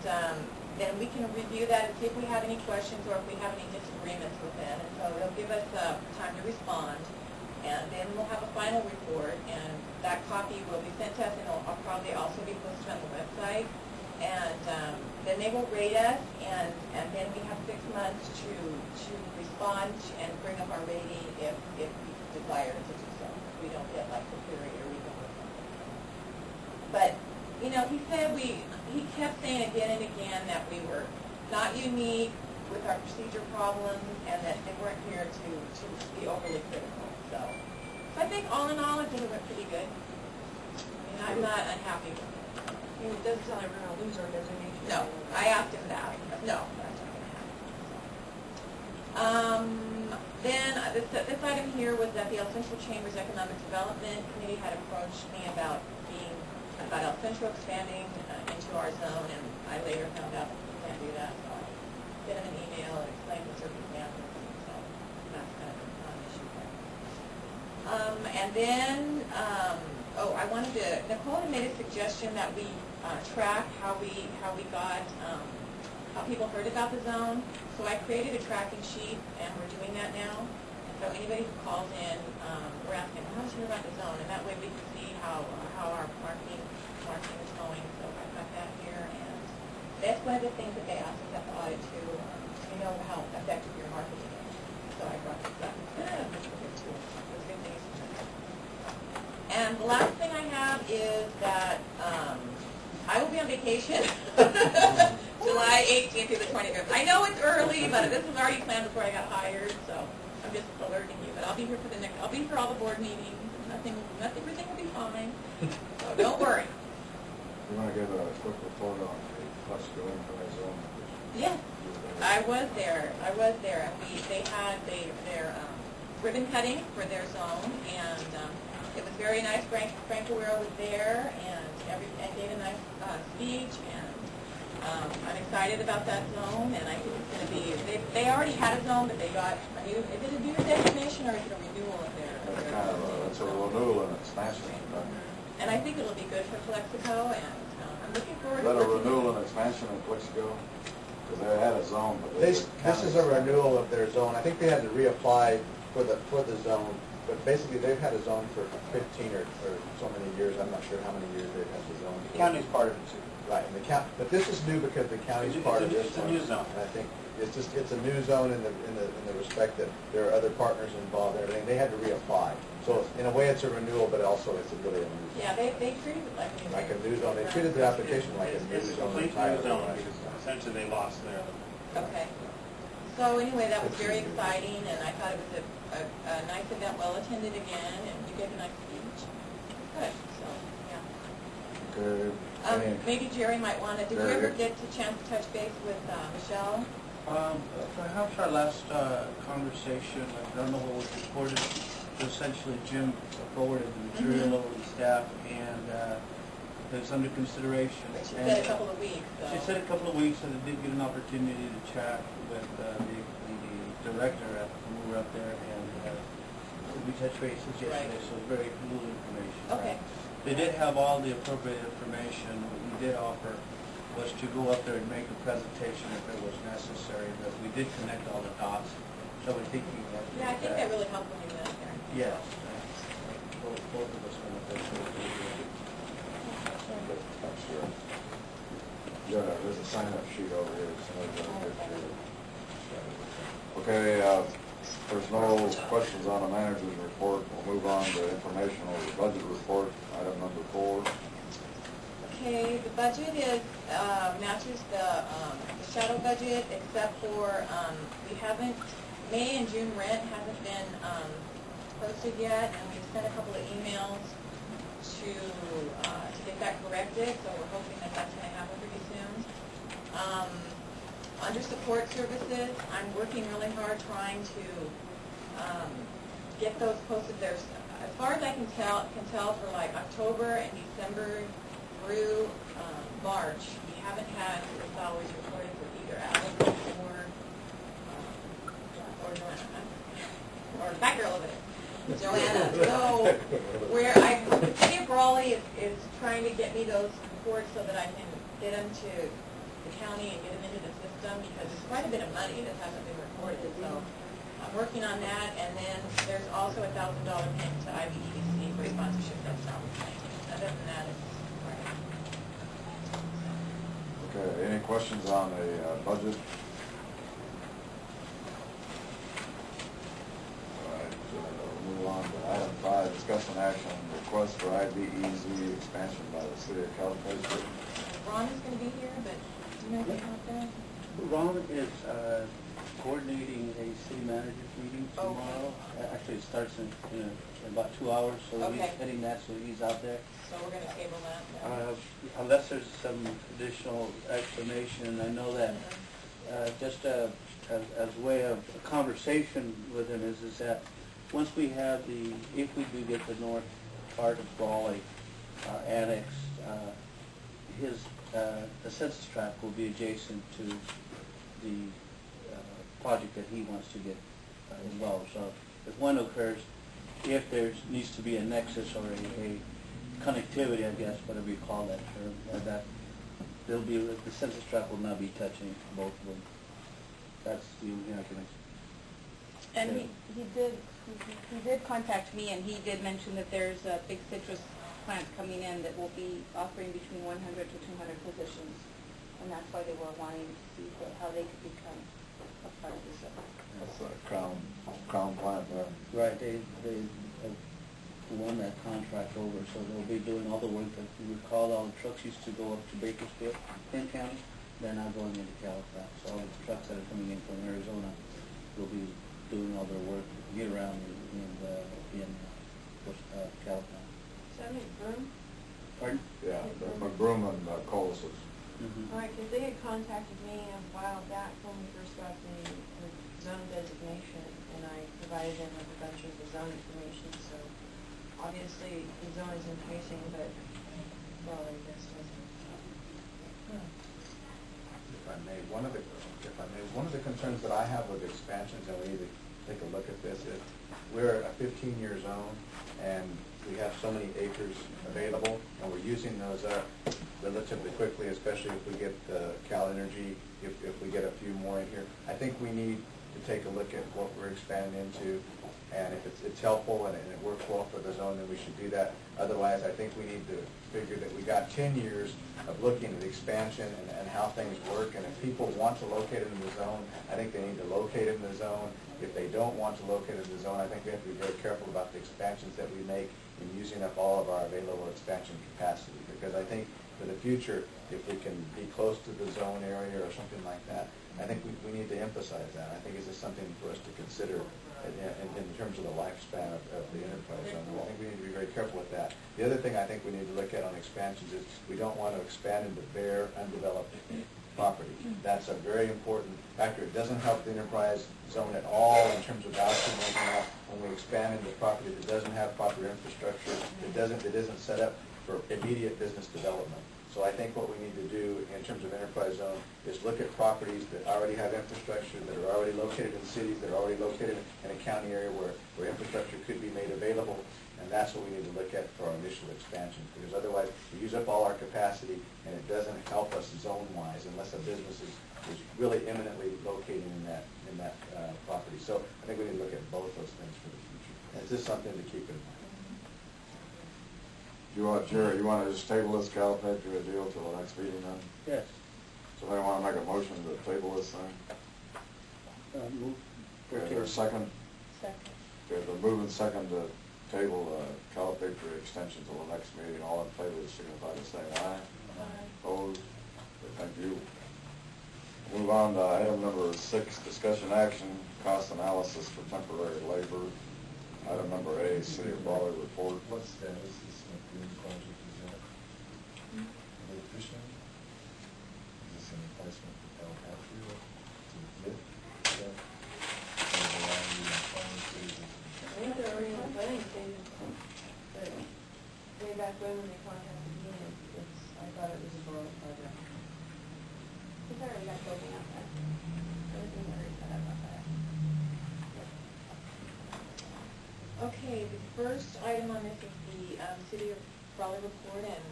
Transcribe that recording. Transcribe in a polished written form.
and then we can review that and see if we have any questions or if we have any disagreements with it. And so they'll give us time to respond, and then we'll have a final report, and that copy will be sent to us, and it'll probably also be posted on the website. And then they will rate us, and then we have 6 months to respond and bring up our rating if we desire to do so. If we don't get like superior, we don't. But you know, he kept saying again and again that we were not unique with our procedure problems, and that they weren't here to be overly critical. So I think all in all, I think it went pretty good. I mean, I'm not unhappy with it. It doesn't sound like we're going to lose our designation. No, I asked him that. No, that's not going to happen. Then this item here was that the El Centro Chamber's Economic Development Committee had approached me about El Centro expanding into our zone, and I later found out that we can't do that. So I sent him an email and explained the circumstances, and so that's kind of a non-issue there. And then, I wanted to. Nicole had made a suggestion that we track how we got how people heard about the zone. So I created a tracking sheet, and we're doing that now. And so anybody who calls in, we're asking, how did you hear about the zone? And that way we can see how our marketing is going. So I've got that here, and that's one of the things that they asked us at the audit too. You know how effective your marketing is. So I brought this up. Here too. Those good things. And the last thing I have is that I will be on vacation July 18th through the 25th. I know it's early, but this was already planned before I got hired, so I'm just alerting you. But I'll be here for I'll be here for all the board meetings. Everything will be fine. So don't worry. You want to give a quick report on the Flexico Imperial zone? Yeah, I was there, and they had their ribbon cutting for their zone, and it was very nice. Frank Guerrero was there, and gave a nice speech, and I'm excited about that zone, and I think it's going to be. They already had a zone, but they got a new. Is it a new designation or is it a renewal of their? It's a renewal and expansion. And I think it'll be good for Flexico, and I'm looking forward to Is that a working renewal and expansion in Flexico? Because they had a zone, but This is a renewal of their zone. I think they had to reapply for the zone, but basically they've had a zone for 15 or so many years. I'm not sure how many years they've had the zone. The county's part of it too. Right, and but this is new because the county's part of this. It's a new zone. And I think it's a new zone in the respect that there are other partners involved and everything. They had to reapply. So in a way it's a renewal, but also it's really a new zone. Yeah, they treated it like a new zone. They treated their application like a new It's a zone. complete new zone, because essentially they lost their. Okay. So anyway, that was very exciting, and I thought it was a nice event, well attended again, and you gave a nice speech. Good. So yeah. Okay. Maybe Jerry might want to. Did you ever get a chance to touch base with Michelle? Perhaps our last conversation, I don't know what was reported, essentially Jim forwarded the material over to staff, and it's under consideration. But she said a couple of weeks. So. She said a couple of weeks, and I did get an opportunity to chat with the director when we were up there, and we touched bases yesterday, Right. so very little information. Okay. They did have all the appropriate information. What we did offer was to go up there and make a presentation if it was necessary, but we did connect all the dots. So we're thinking that. Yeah, I think that really helped when you went up there. Yeah. Both of us went up there. I'm sure. Yeah, there's a sign-up sheet over here. Okay, there's no questions on the manager's report. We'll move on to informational budget report, item number 4. Okay, the budget is matches the shadow budget, except for we haven't. May and June rent hasn't been posted yet, and we've sent a couple of emails to get that corrected. So we're hoping that that's going to happen pretty soon. Under support services, I'm working really hard trying to get those posted there. As far as I can tell for like October and December through March, we haven't had the salaries reported for either Alex or Joanna, or that girl over there, Joanna. So where City of Raleigh is trying to get me those reports so that I can get them to the county and get them into the system, because it's quite a bit of money that hasn't been reported, so I'm working on that, and then there's also $1,000 payment to IBEDC for sponsorship of South Plain. Other than that, it's Okay, any questions on the budget? All right, we'll move on to item 5, discussion action, request for IBEZ expansion by the city of California. Ron is gonna be here, but do you know anything about that? Ron is coordinating a city managers meeting tomorrow. Actually, it starts in about 2 hours, so he's Okay. heading that, so he's out there. So we're gonna table that. Yeah. Unless there's some additional explanation, I know that just as a way of a conversation with him is that once we have if we do get the north part of Raleigh annexed, the census tract will be adjacent to the project that he wants to get involved. So if one occurs, if there needs to be a nexus or a connectivity, I guess, whatever you call that term, that the census tract will not be touching both of them. That's the only argument. And he did contact me, and he did mention that there's a big citrus plant coming in that will be offering between 100 to 200 positions, and that's why they were wanting to see how they could become a part of this. That's a crown plant there. Right, they have won that contract over, so they'll be doing all the work. If you recall, all the trucks used to go up to Bakersfield, Penn County. They're now going into California. So all the trucks that are coming in from Arizona will be doing all their work year-round in California. Does that make room? Pardon? Yeah, the McBroom and Colas's. Mm-hmm. All right, because they had contacted me a while back when we first got the zone designation, and I provided them with a bunch of the zone information, so obviously the zone is increasing, but, well, I guess doesn't. If I may, one of the concerns that I have with expansions, and we need to take a look at this, is we're a 15-year zone, and we have so many acres available, and we're using those up relatively quickly, especially if we get Cal Energy, if we get a few more in here. I think we need to take a look at what we're expanding into, and if it's helpful and it works well for the zone, then we should do that. Otherwise, I think we need to figure that we got 10 years of looking at expansion and how things work, and if people want to locate it in the zone, I think they need to locate it in the zone. If they don't want to locate it in the zone, I think we have to be very careful about the expansions that we make in using up all of our available expansion capacity, because I think for the future, if we can be close to the zone area or something like that, I think we need to emphasize that. I think it's just something for us to consider in terms of the lifespan of the enterprise zone. I think we need to be very careful with that. The other thing I think we need to look at on expansions is we don't want to expand into bare, undeveloped property. That's a very important factor. It doesn't help the enterprise zone at all in terms of documenting when we expand into property that doesn't have proper infrastructure, that isn't set up for immediate business development. So I think what we need to do in terms of enterprise zone is look at properties that already have infrastructure, that are already located in cities, that are already located in a county area where infrastructure could be made available, and that's what we need to look at for our initial expansion, because otherwise we use up all our capacity and it doesn't help us zone-wise unless a business is really imminently located in that property. So I think we need to look at both those things for the future. And it's just something to keep in mind. Jerry, you want to just table this Calipatria deal till the next meeting then? Yes. So they want to make a motion to table this thing? Move. Okay, there's a second? Second. Okay, the move and second to table Calipatria extension till the next meeting. All in favor, signify by saying aye. Aye. Opposed? Okay, thank you. Move on to item number 6, discussion action, cost analysis for temporary labor. Item number A, City of Raleigh report. What's that? Is this a green project? Is that electrician? Is this an replacement for Calipatria to get that? I think they're already in the planning stages, but way back when they contacted me, I thought it was a borrowed project. I think I already got building out there. Everything already set up out there. Okay, the first item on this is the City of Raleigh report, and